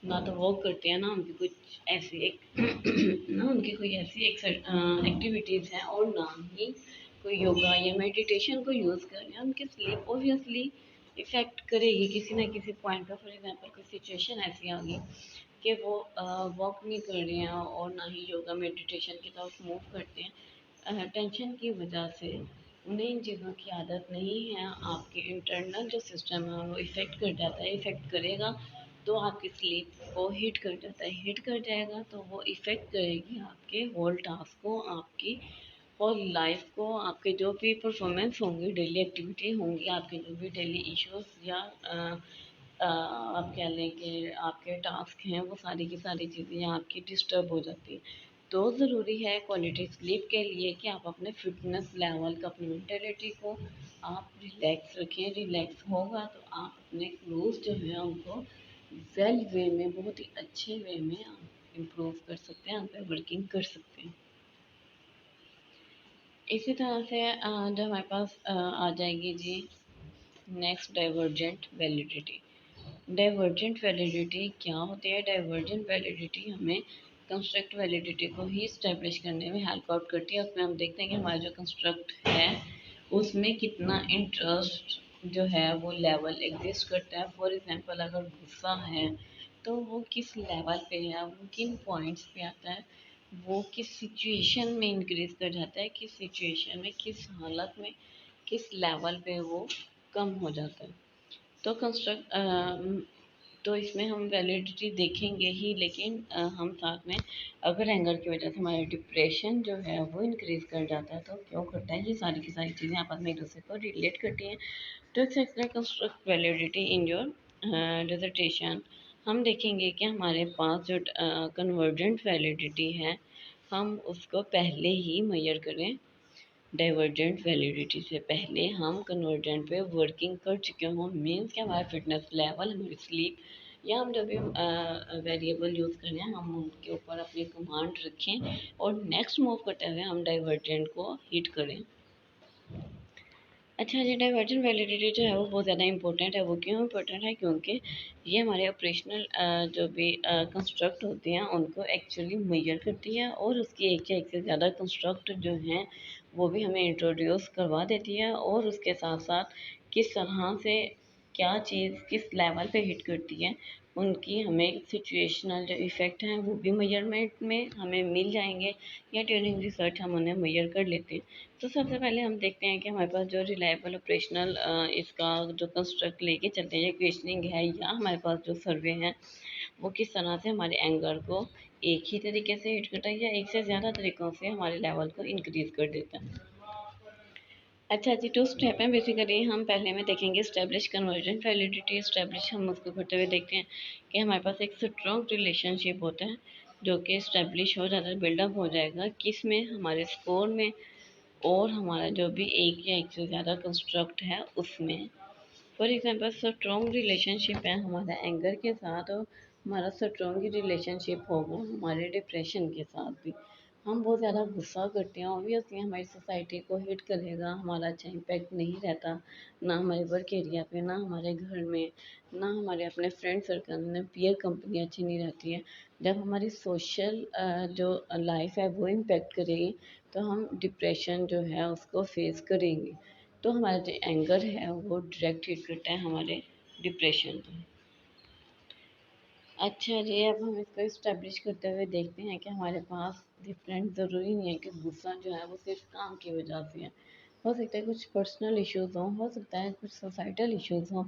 Speaker 1: ना तो वॉक करते हैं, ना उनकी कुछ ऐसी ना उनकी कोई ऐसी एक्टिविटीज़ हैं और ना ही कोई योगा या मेडिटेशन को यूज़ कर रहे हैं, उनकी स्लीप ऑब्वियसली इफ़ेक्ट करेगी किसी ना किसी पॉइंट पर। फॉर एग्जांपल कोई सिचुएशन ऐसी आ गई कि वो वॉक नहीं कर रहे हैं और ना ही योगा मेडिटेशन की तरफ मूव करते हैं, टेंशन की वजह से उन्हें इन चीज़ों की आदत नहीं है। आपके इंटरनल जो सिस्टम है वो इफ़ेक्ट कर जाता है, इफ़ेक्ट करेगा तो आपकी स्लीप को हिट कर जाता है, हिट कर जाएगा तो वो इफ़ेक्ट करेगी आपके होल टास्क को, आपकी और लाइफ को, आपके जो भी परफॉर्मेंस होंगी, डेली एक्टिविटी होंगी, आपके जो भी डेली इश्यूज या आप कह लें कि आपके टास्क हैं, वो सारी की सारी चीज़ें आपकी डिस्टर्ब हो जाती हैं। तो ज़रूरी है क्वालिटी स्लीप के लिए कि आप अपने फिटनेस लेवल का, अपनी मेंटेलिटी को आप रिलैक्स रखें। रिलैक्स होगा तो आप अपने क्लोज जो है उनको वेल वे में, बहुत ही अच्छे वे में आप इम्प्रूव कर सकते हैं, उन पर वर्किंग कर सकते हैं। इसी तरह से जो हमारे पास आ जाएगी जी next, divergent validity. Divergent validity क्या होती है? डाइवर्जेंट वैलिडिटी हमें कंस्ट्रक्ट वैलिडिटी को ही स्टेब्लिश करने में हेल्प आउट करती है। उसमें हम देखते हैं कि हमारा जो कंस्ट्रक्ट है उसमें कितना इंटरेस्ट जो है वो लेवल एग्जिस्ट करता है। फॉर एग्जांपल अगर गुस्सा है तो वो किस लेवल पे है, वो किन पॉइंट्स पे आता है, वो किस सिचुएशन में इंक्रीज कर जाता है, किस सिचुएशन में, किस हालत में, किस लेवल पे वो कम हो जाता है। तो तो इसमें हम वैलिडिटी देखेंगे ही, लेकिन हम साथ में अगर एंगर की वजह से हमारा डिप्रेशन जो है वो इंक्रीज कर जाता है तो क्यों करता है, ये सारी की सारी चीज़ें आपस में एक दूसरे को रिलेट करती हैं। तो construct validity in your dissertation. हम देखेंगे कि हमारे पास जो कन्वर्जेंट वैलिडिटी है हम उसको पहले ही मेजर करें। डाइवर्जेंट वैलिडिटी से पहले हम कन्वर्जेंट पे वर्किंग कर चुके हों, मीन्स कि हमारा फिटनेस लेवल, हमारी स्लीप या हम जब भी वेरिएबल यूज़ करें हम उनके ऊपर अपनी कमांड रखें और नेक्स्ट मूव करते हुए हम डाइवर्जेंट को हिट करें। अच्छा जी, डाइवर्जेंट वैलिडिटी जो है वो बहुत ज़्यादा इंपॉर्टेंट है। वो क्यों इंपॉर्टेंट है? क्योंकि ये हमारे ऑपरेशनल जो भी कंस्ट्रक्ट होते हैं उनको एक्चुअली मेजर करती है और उसकी एक या एक से ज़्यादा कंस्ट्रक्ट जो हैं वो भी हमें इंट्रोड्यूस करवा देती है और उसके साथ साथ किस तरह से क्या चीज़ किस लेवल पे हिट करती है उनकी हमें सिचुएशनल जो इफ़ेक्ट हैं वो भी मेजरमेंट में हमें मिल जाएंगे या ड्यूरिंग रिसर्च हम उन्हें मेजर कर लेते हैं। तो सबसे पहले हम देखते हैं कि हमारे पास जो रिलायबल ऑपरेशनल इसका जो कंस्ट्रक्ट लेके चलते हैं या क्वेश्चनिंग है या हमारे पास जो सर्वे है वो किस तरह से हमारे एंगर को एक ही तरीके से हिट करता है या एक से ज़्यादा तरीक़ों से हमारे लेवल को इंक्रीज़ कर देता है। अच्छा जी, टू स्टेप हैं बेसिकली। हम पहले में देखेंगे स्टैब्लिश कन्वर्जेंट वैलिडिटी। स्टैब्लिश हम उसको करते हुए देखते हैं कि हमारे पास एक स्ट्रॉन्ग रिलेशनशिप होता है जो कि स्टैब्लिश हो जाता है, बिल्डअप हो जाएगा किस में, हमारे स्कोर में और हमारा जो भी एक या एक से ज़्यादा कंस्ट्रक्ट है उसमें। फॉर एग्जांपल स्ट्रॉन्ग रिलेशनशिप है हमारा एंगर के साथ और हमारा स्ट्रॉन्ग रिलेशनशिप होगा हमारे डिप्रेशन के साथ भी। हम बहुत ज़्यादा गुस्सा करते हैं, ऑब्वियसली हमारी सोसाइटी को हिट करेगा, हमारा अच्छा इम्पैक्ट नहीं रहता, ना हमारे वर्क एरिया पे, ना हमारे घर में, ना हमारे अपने फ्रेंड सर्कल में, पीयर कंपनी अच्छी नहीं रहती है। जब हमारी सोशल जो लाइफ है वो इम्पेक्ट करेगी तो हम डिप्रेशन जो है उसको फेस करेंगे। तो हमारा जो एंगर है वो डायरेक्ट हिट करता है हमारे डिप्रेशन को। अच्छा जी, अब हम इसको इस्टेब्लिश करते हुए देखते हैं कि हमारे पास डिफरेंट ज़रूरी नहीं है कि गुस्सा जो है वो सिर्फ काम की वजह से है। हो सकता है कुछ पर्सनल इश्यूज़ हों, हो सकता है कुछ सोसाइटल इश्यूज़ हों,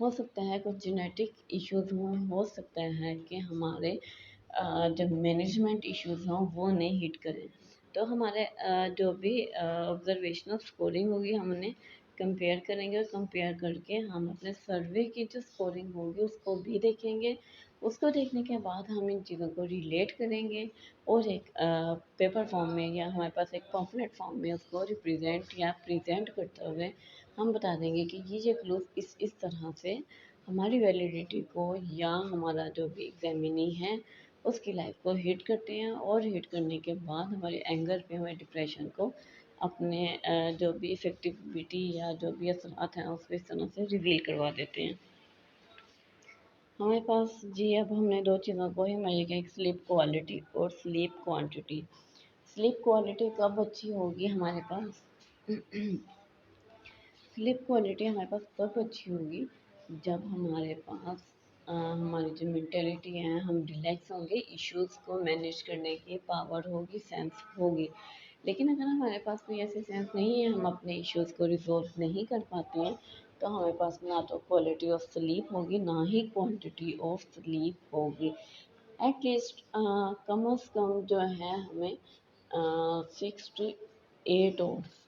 Speaker 1: हो सकता है कुछ जेनेटिक इश्यूज़ हों, हो सकता है कि हमारे जब मैनेजमेंट इश्यूज़ हों वो नहीं हिट करें। तो हमारे जो भी ऑब्जर्वेशनल स्कोरिंग होगी हम उन्हें कंपेयर करेंगे और कंपेयर करके हम अपने सर्वे की जो स्कोरिंग होगी उसको भी देखेंगे। उसको देखने के बाद हम इन चीज़ों को रिलेट करेंगे और एक पेपर फॉर्म में या हमारे पास एक पॉम्फलेट फॉर्म में उसको रिप्रेजेंट या प्रेजेंट करते हुए हम बता देंगे कि ये क्लूज इस तरह से हमारी वैलिडिटी को या हमारा जो भी एग्जामिनी है उसकी लाइफ को हिट करते हैं और हिट करने के बाद हमारे एंगर पे हमारे डिप्रेशन को अपने जो भी इफ़ेक्टिविटी या जो भी असरात हैं उसको इस तरह से रिवील करवा देते हैं। हमारे पास जी अब हमने दो चीज़ों को ही मेजर किया, एक स्लीप क्वालिटी और स्लीप क्वांटिटी। स्लीप क्वालिटी कब अच्छी होगी हमारे पास स्लीप क्वालिटी हमारे पास तब अच्छी होगी जब हमारे पास हमारी जो मेंटेलिटी है हम रिलैक्स होंगे, इश्यूज़ को मैनेज करने की पावर होगी, सेंस होगी। लेकिन अगर हमारे पास कोई ऐसी सेंस नहीं है, हम अपने इश्यूज़ को रिजॉल्व नहीं कर पाते हैं, तो हमारे पास ना तो क्वालिटी ऑफ स्लीप होगी ना ही क्वांटिटी ऑफ स्लीप होगी। एटलीस्ट कम अज़ कम जो है हमें 6 to 8 आवर्स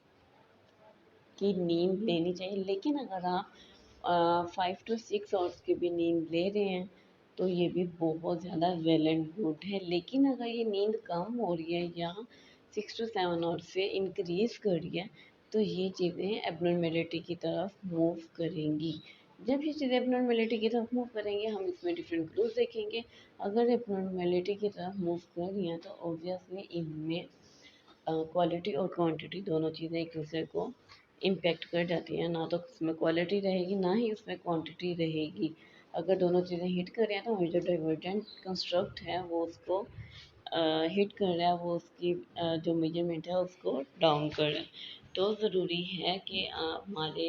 Speaker 1: की नींद लेनी चाहिए। लेकिन अगर आप 5 to 6 आवर्स की भी नींद ले रहे हैं तो ये भी बहुत ज़्यादा वेल एंड गुड है। लेकिन अगर ये नींद कम हो रही है या 6 to 7 आवर्स से इंक्रीज़ कर रही है तो ये चीज़ें एबनॉर्मेलिटी की तरफ मूव करेंगी। जब ये चीज़ें एबनॉर्मेलिटी की तरफ मूव करेंगे हम इसमें डिफरेंट क्लूज देखेंगे। अगर एबनॉर्मेलिटी की तरफ मूव कर रही हैं तो ऑब्वियसली इनमें क्वालिटी और क्वांटिटी दोनों चीज़ें एक दूसरे को इम्पेक्ट कर जाती हैं। ना तो उसमें क्वालिटी रहेगी ना ही उसमें क्वांटिटी रहेगी। अगर दोनों चीज़ें हिट कर रही हैं तो हमारी जो डाइवर्जेंट कंस्ट्रक्ट है वो उसको हिट कर रहा है, वो उसकी जो मेजरमेंट है उसको डाउन कर रहा है। तो ज़रूरी है कि हमारे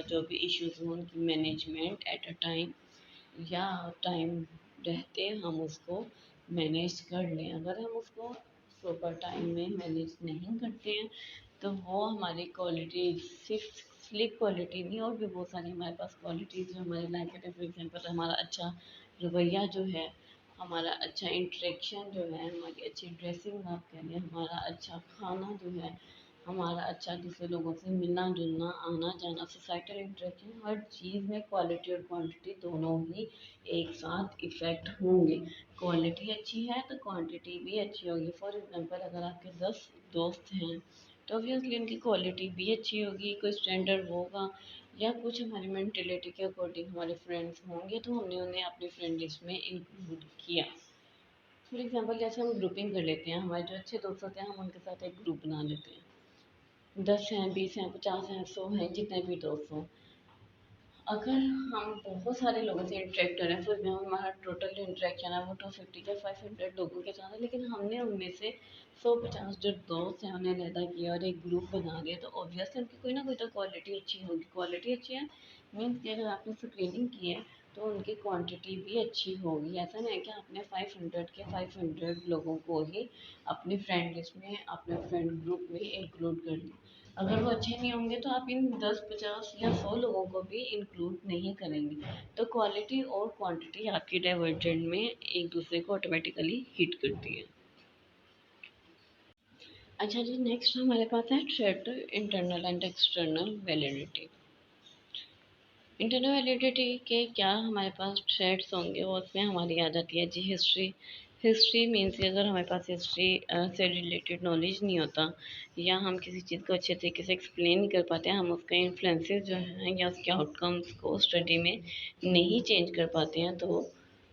Speaker 1: जो भी इश्यूज़ हों उनकी मैनेजमेंट एट अ टाइम या टाइम रहते हम उसको मैनेज कर लें। अगर हम उसको प्रॉपर टाइम में मैनेज नहीं करते हैं तो वो हमारी क्वालिटी सिर्फ स्लीप क्वालिटी नहीं और भी बहुत सारी हमारे पास क्वालिटीज़ जो हमारे लाइफ में, फॉर एग्जांपल हमारा अच्छा रवैया जो है, हमारा अच्छा इंटरेक्शन जो है, हमारी अच्छी ड्रेसिंग आप कह लें, हमारा अच्छा खाना जो है, हमारा अच्छा दूसरे लोगों से मिलना जुलना, आना जाना, सोसाइटल इंटरेक्शन, हर चीज़ में क्वालिटी और क्वांटिटी दोनों ही एक साथ इफ़ेक्ट होंगे। क्वालिटी अच्छी है तो क्वांटिटी भी अच्छी होगी। फॉर एग्जांपल अगर आपके 10 दोस्त हैं तो ऑब्वियसली उनकी क्वालिटी भी अच्छी होगी, कोई स्टैंडर्ड होगा या कुछ हमारी मेंटेलिटी के अकॉर्डिंग हमारे फ्रेंड्स होंगे तो हमने उन्हें अपनी फ्रेंड लिस्ट में इंक्लूड किया। फॉर एग्जांपल जैसे हम ग्रुपिंग कर लेते हैं, हमारे जो अच्छे दोस्त होते हैं हम उनके साथ एक ग्रुप बना लेते हैं। 10 हैं, 20 हैं, 50 हैं, 100 हैं, जितने भी दोस्त हों। अगर हम बहुत सारे लोगों से इंटरेक्ट कर रहे हैं, फॉर एग्जाम्पल हमारा टोटल इंटरेक्शन है वो 250 या 500 लोगों के साथ है, लेकिन हमने उनमें से 150 जो दोस्त हैं उन्हें अलहदा किया और एक ग्रुप बना लिया, तो ऑब्वियसली उनकी कोई ना कोई तो क्वालिटी अच्छी होगी। क्वालिटी अच्छी है मीन्स कि अगर आपने स्क्रीनिंग की है तो उनकी क्वांटिटी भी अच्छी होगी। ऐसा नहीं है कि आपने 500 के 500 लोगों को ही अपनी फ्रेंड लिस्ट में, अपने फ्रेंड ग्रुप में इंक्लूड कर लिया। अगर वो अच्छे नहीं होंगे तो आप इन 10, 50 या 100 लोगों को भी इंक्लूड नहीं करेंगे। तो क्वालिटी और क्वांटिटी आपकी डाइवर्जेंट में एक दूसरे को ऑटोमेटिकली हिट करती है। अच्छा जी, नेक्स्ट हमारे पास है threat internal and external validity. Internal validity के क्या हमारे पास थ्रेड्स होंगे और उसमें हमारी आ जाती है जी हिस्ट्री। हिस्ट्री मीन्स कि अगर हमारे पास हिस्ट्री से रिलेटेड नॉलेज नहीं होता या हम किसी चीज़ को अच्छे तरीके से एक्सप्लेन नहीं कर पाते हैं, हम उसके इन्फ्लुएंसेस जो हैं या उसके आउटकम्स को स्टडी में नहीं चेंज कर पाते हैं तो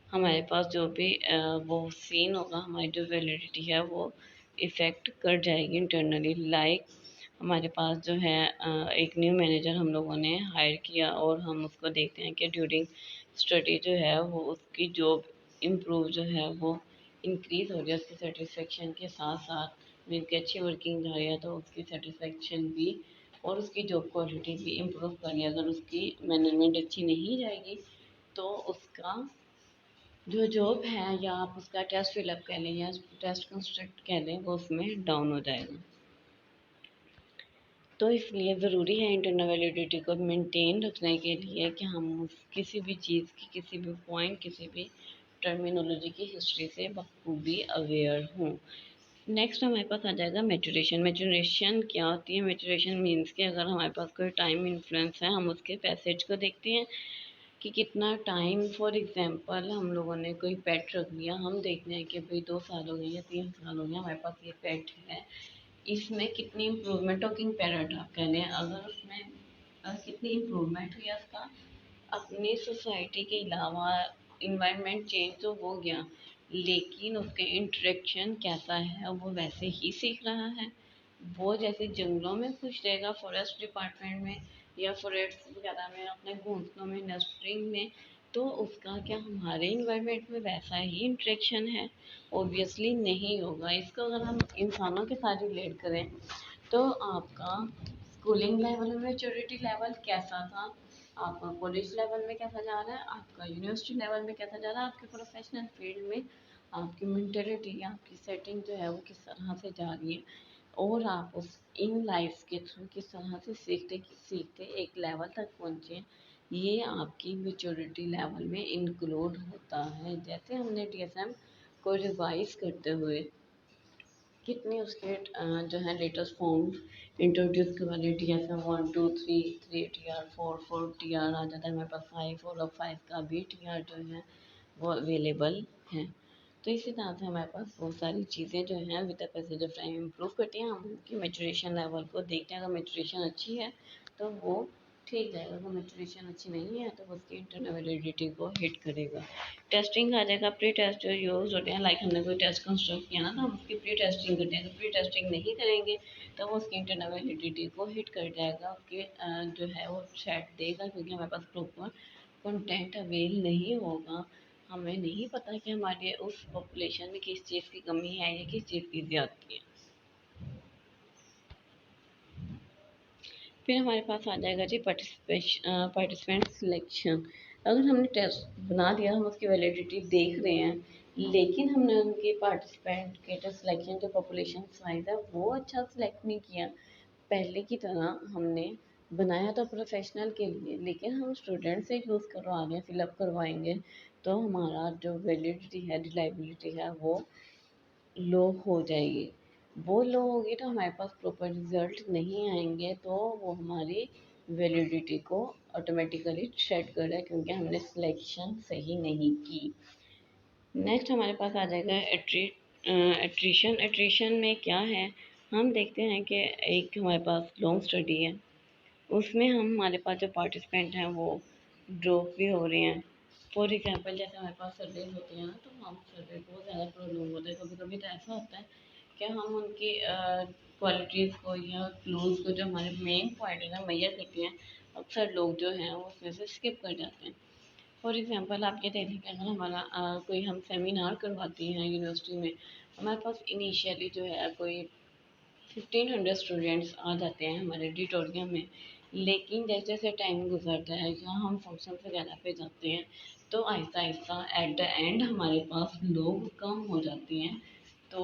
Speaker 1: हमारे पास जो भी वो सीन होगा, हमारी जो वैलिडिटी है वो इफ़ेक्ट कर जाएगी इंटरनली। लाइक हमारे पास जो है एक न्यू मैनेजर हम लोगों ने हायर किया और हम उसको देखते हैं कि ड्यूरिंग स्टडी जो है वो उसकी जॉब इम्प्रूव जो है वो इंक्रीज़ हो रही है, उसकी सेटिस्फेक्शन के साथ साथ मीन की अच्छी वर्किंग जा रही है तो उसकी सेटिस्फेक्शन भी और उसकी जॉब क्वालिटी भी इम्प्रूव कर रही है। अगर उसकी मैनेजमेंट अच्छी नहीं जाएगी तो उसका जो जॉब है या आप उसका टेस्ट फिलअप कह लें या टेस्ट कंस्ट्रक्ट कह लें, वो उसमें डाउन हो जाएगा। तो इसलिए ज़रूरी है इंटरनल वैलिडिटी को मेंटेन रखने के लिए कि हम किसी भी चीज़ की, किसी भी पॉइंट, किसी भी टर्मिनोलॉजी की हिस्ट्री से बखूबी अवेयर हों। नेक्स्ट हमारे पास आ जाएगा मैचुरेशन। मैचुरेशन क्या होती है? मैचुरेशन मीन्स कि अगर हमारे पास कोई टाइम इन्फ्लुएंस है, हम उसके पैसेज को देखते हैं कि कितना टाइम, फॉर एग्जांपल हम लोगों ने कोई पेट रख लिया, हम देखते हैं कि भाई 2 साल हो गए या 3 साल हो गए हमारे पास ये पेट है, इसमें कितनी इम्प्रूवमेंट, टॉकिंग पैरट आप कह लें, अगर उसमें कितनी इम्प्रूवमेंट हुई उसका, अपनी सोसाइटी के अलावा इन्वायरमेंट चेंज तो हो गया, लेकिन उसके इंटरेक्शन कैसा है, वो वैसे ही सीख रहा है। वो जैसे जंगलों में खुश रहेगा फॉरेस्ट डिपार्टमेंट में या फॉरेस्ट वगैरह में अपने घोंसलों में, नर्सरिंग में, तो उसका क्या हमारे इन्वायरमेंट में वैसा ही इंटरेक्शन है? ऑब्वियसली नहीं होगा। इसको अगर हम इंसानों के साथ रिलेट करें तो आपका स्कूलिंग लेवल में मैच्योरिटी लेवल कैसा था, आपका कॉलेज लेवल में कैसा जा रहा है, आपका यूनिवर्सिटी लेवल में कैसा जा रहा है, आपके प्रोफेशनल फील्ड में आपकी मेंटेलिटी, आपकी सेटिंग जो है वो किस तरह से जा रही है, और आप उस इन लाइफ के थ्रू किस तरह से सीखते सीखते एक लेवल तक पहुँचे, ये आपकी मेच्योरिटी लेवल में इंक्लूड होता है। जैसे हमने डीएसएम को रिवाइज करते हुए कितने उसके जो है लेटेस्ट फॉर्म इंट्रोड्यूस करवा लिए, DSM 1 2 3, 3 TR 4 4 TR आ जाता है हमारे पास 5 और अब 5 का भी TR जो है वो अवेलेबल है। तो इसी तरह से हमारे पास बहुत सारी चीज़ें जो हैं with the passage of time improve करती हैं। हम उनकी मेचुरेशन लेवल को देखते हैं, अगर मेचुरेशन अच्छी है तो वो ठीक है, अगर मेचुरेशन अच्छी नहीं है तो वो उसकी इंटरनल वैलिडिटी को हिट करेगा। टेस्टिंग आ जाएगा। प्री टेस्ट जो यूज होते हैं, लाइक हमने कोई टेस्ट कंस्ट्रक्ट किया ना, तो हम उसकी प्री टेस्टिंग करते हैं। तो प्री टेस्टिंग नहीं करेंगे तो वो उसकी इंटरनल वैलिडिटी को हिट कर जाएगा, उसके जो है वो सेट देगा, क्योंकि हमारे पास प्रॉपर कंटेंट अवेल नहीं होगा। हमें नहीं पता कि हमारे उस पॉपुलेशन में किस चीज़ की कमी है या किस चीज़ की ज़्यादती है। फिर हमारे पास आ जाएगा जी पार्टिसिपेंट सिलेक्शन। अगर हमने टेस्ट बना दिया, हम उसकी वैलिडिटी देख रहे हैं, लेकिन हमने उनके पार्टिसिपेंट के जो सिलेक्शन, जो पॉपुलेशन साइज है वो अच्छा सिलेक्ट नहीं किया। पहले की तरह हमने बनाया तो प्रोफेशनल के लिए, लेकिन हम स्टूडेंट से यूज़ करवा रहे हैं, फिलअप करवाएंगे, तो हमारा जो वैलिडिटी है, रिलायबिलिटी है, वो लो हो जाएगी। वो लो होगी तो हमारे पास प्रॉपर रिजल्ट नहीं आएंगे, तो वो हमारी वैलिडिटी को ऑटोमेटिकली शेड कर रहा है, क्योंकि हमने सिलेक्शन सही नहीं की। नेक्स्ट हमारे पास आ जाएगा एट्रीशन। एट्रीशन में क्या है, हम देखते हैं कि एक हमारे पास लॉन्ग स्टडी है, उसमें हम हमारे पास जो पार्टिसिपेंट हैं वो ड्रॉप भी हो रहे हैं। फॉर एग्जांपल जैसे हमारे पास सर्वेज होते हैं ना, तो हम सर्वे बहुत ज़्यादा प्रॉब्लम होता है। कभी कभी तो ऐसा होता है कि हम उनकी क्वालिटीज़ को या क्लूज़ को, जो हमारे मेन पॉइंट है ना, मैयर करते हैं, अक्सर लोग जो हैं वो उसमें से स्किप कर जाते हैं। फॉर एग्जांपल आप ये देख लीजिए, अगर हमारा कोई हम सेमिनार करवाते हैं यूनिवर्सिटी में, हमारे पास इनिशियली जो है कोई 1500 स्टूडेंट्स आ जाते हैं हमारे ऑडिटोरियम में, लेकिन जैसे जैसे टाइम गुजरता है या हम फंक्शन वगैरह पे जाते हैं, तो Aahista Aahista at the end हमारे पास लोग कम हो जाते हैं। तो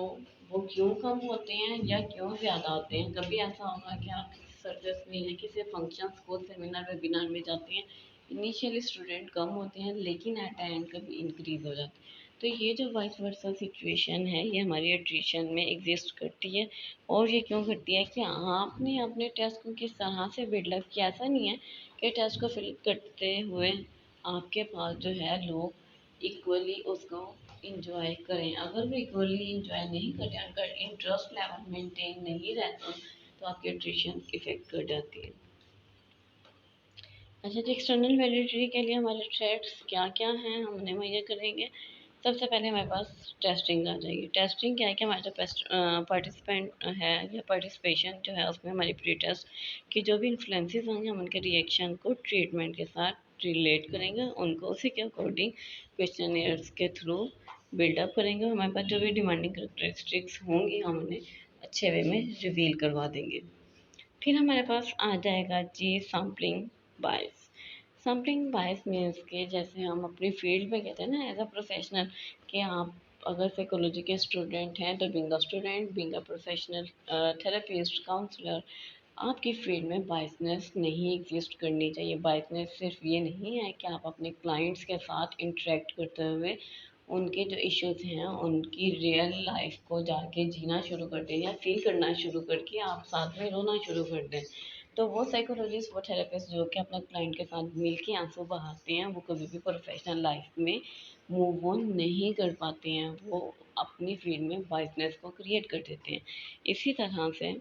Speaker 1: वो क्यों कम होते हैं या क्यों ज़्यादा होते हैं? कभी ऐसा होगा कि आप किसी सर्कस में या किसी फंक्शन को, सेमिनार वेबिनार में जाते हैं, इनिशियली स्टूडेंट कम होते हैं, लेकिन एट द एंड कभी इंक्रीज हो जाते हैं। तो ये जो वाइस वर्सा सिचुएशन है, ये हमारी एट्रिशन में एग्जिस्ट करती है। और ये क्यों करती है कि आपने अपने टेस्ट को किस तरह से बिल्डअप किया। ऐसा नहीं है कि टेस्ट को फिल करते हुए आपके पास जो है लोग इक्वली उसको इंजॉय करें। अगर वो इक्वली इंजॉय नहीं करते, अगर इंटरेस्ट लेवल मेंटेन नहीं रहता, तो आपकी एट्रिशन इफेक्ट कर जाती है। अच्छा जी, एक्सटर्नल वैलिडिटी के लिए हमारे थ्रेड्स क्या क्या हैं, हम उन्हें मुहैया करेंगे। सबसे पहले हमारे पास टेस्टिंग आ जाएगी। टेस्टिंग क्या है कि हमारे जो पार्टिसिपेंट है या पार्टिसिपेशन जो है, उसमें हमारी प्री टेस्ट के जो भी इन्फ्लुएंसेस होंगे, हम उनके रिएक्शन को ट्रीटमेंट के साथ रिलेट करेंगे, उनको उसी के अकॉर्डिंग क्वेश्चनियर्स के थ्रू बिल्डअप करेंगे। हमारे पास जो भी डिमांडिंग करेक्टरिस्टिक्स होंगी, हम उन्हें अच्छे वे में रिवील करवा देंगे। फिर हमारे पास आ जाएगा जी सैम्पलिंग बायस। समथिंग बायस मीन्स के जैसे हम अपनी फील्ड में कहते हैं ना एज अ प्रोफेशनल, कि आप अगर साइकोलॉजी के स्टूडेंट हैं तो being a student, being a professional therapist, counsellor, आपकी फील्ड में बायसनेस नहीं एग्जिस्ट करनी चाहिए। बायसनेस सिर्फ ये नहीं है कि आप अपने क्लाइंट्स के साथ इंटरेक्ट करते हुए उनके जो इश्यूज हैं उनकी रियल लाइफ को जाके जीना शुरू कर दें या फील करना शुरू करके आप साथ में रोना शुरू कर दें। तो वो साइकोलॉजिस्ट, वो थेरेपिस्ट जो कि अपना क्लाइंट के साथ मिल के आंसू बहाते हैं, वो कभी भी प्रोफेशनल लाइफ में मूव ऑन नहीं कर पाते हैं। वो अपनी फील्ड में बाइसनेस को क्रिएट कर देते हैं। इसी तरह से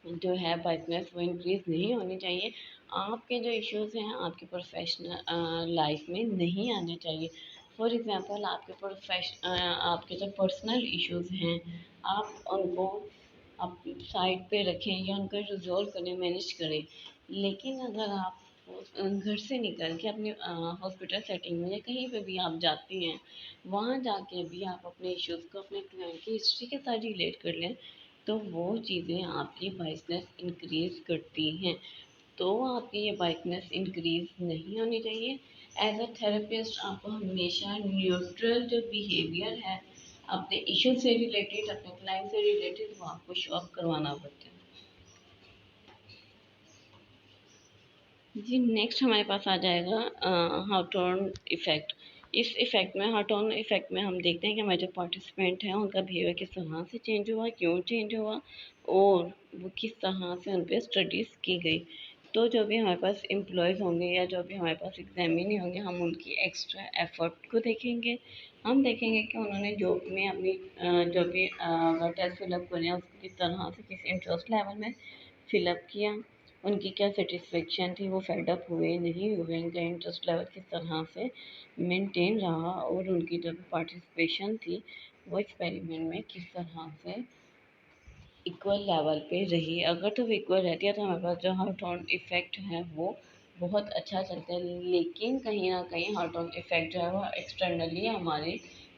Speaker 1: जो है बाइसनेस वो इंक्रीज नहीं होनी चाहिए। आपके जो इश्यूज हैं आपकी प्रोफेशनल लाइफ में नहीं आने चाहिए। फॉर एग्जांपल आपके जो पर्सनल इश्यूज हैं आप उनको आप साइड पे रखें या उनको रिजॉल्व करें, मैनेज करें। लेकिन अगर आप घर से निकल के अपने हॉस्पिटल सेटिंग में या कहीं पे भी आप जाती हैं, वहाँ जाके भी आप अपने इश्यूज को अपने क्लाइंट की हिस्ट्री के साथ रिलेट कर लें, तो वो चीज़ें आपकी बाइसनेस इंक्रीज करती हैं। तो आपकी ये बाइसनेस इंक्रीज नहीं होनी चाहिए। एज अ थेरेपिस्ट आपको हमेशा न्यूट्रल जो बिहेवियर है अपने इशू से रिलेटेड, अपने क्लाइंट से रिलेटेड, वो आपको शो अप करवाना पड़ता है। जी, नेक्स्ट हमारे पास आ जाएगा हाउटर्न इफ़ेक्ट। इस इफ़ेक्ट में, हाउटर्न इफ़ेक्ट में हम देखते हैं कि हमारे जो पार्टिसिपेंट हैं उनका बिहेवियर किस तरह से चेंज हुआ, क्यों चेंज हुआ और वो किस तरह से उन पर स्टडीज़ की गई। तो जो भी हमारे पास एम्प्लॉयज़ होंगे या जो भी हमारे पास एग्जामिनी होंगे, हम उनकी एक्स्ट्रा एफर्ट को देखेंगे। हम देखेंगे कि उन्होंने जॉब में अपनी जो भी टेस्ट फिलअप करें उसको किस तरह से, किस इंटरेस्ट लेवल में फिलअप किया, उनकी क्या सेटिस्फेक्शन थी, वो फेडअप हुए नहीं हुए, उनका इंटरेस्ट लेवल किस तरह से मेंटेन रहा और उनकी जो पार्टिसिपेशन थी वो एक्सपेरिमेंट में किस तरह से इक्वल लेवल पे रही। अगर तो वो इक्वल रहती है तो हमारे पास जो हार्ट ऑन इफेक्ट है वो बहुत अच्छा चलता है। लेकिन कहीं ना कहीं हार्ट ऑन इफेक्ट जो है वो एक्सटर्नली हमारे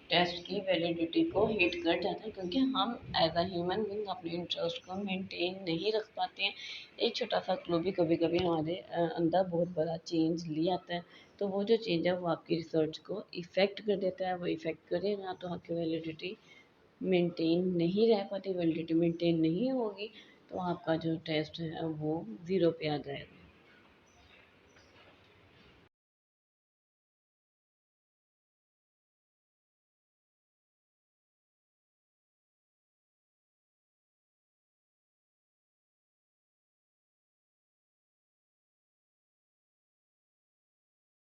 Speaker 1: टेस्ट की वैलिडिटी को हिट कर जाता है, क्योंकि हम एज अ ह्यूमन बींग अपने इंटरेस्ट को मेंटेन नहीं रख पाते हैं। एक छोटा सा क्लू भी कभी कभी हमारे अंदर बहुत बड़ा चेंज ले आता है। तो वो जो चेंज है वो आपकी रिसर्च को इफ़ेक्ट कर देता है। वो इफ़ेक्ट करेगा तो आपकी वैलिडिटी मेंटेन नहीं रह पाती, वैलिडिटी मेंटेन नहीं होगी, तो आपका जो टेस्ट है वो ज़ीरो पे आ जाएगा।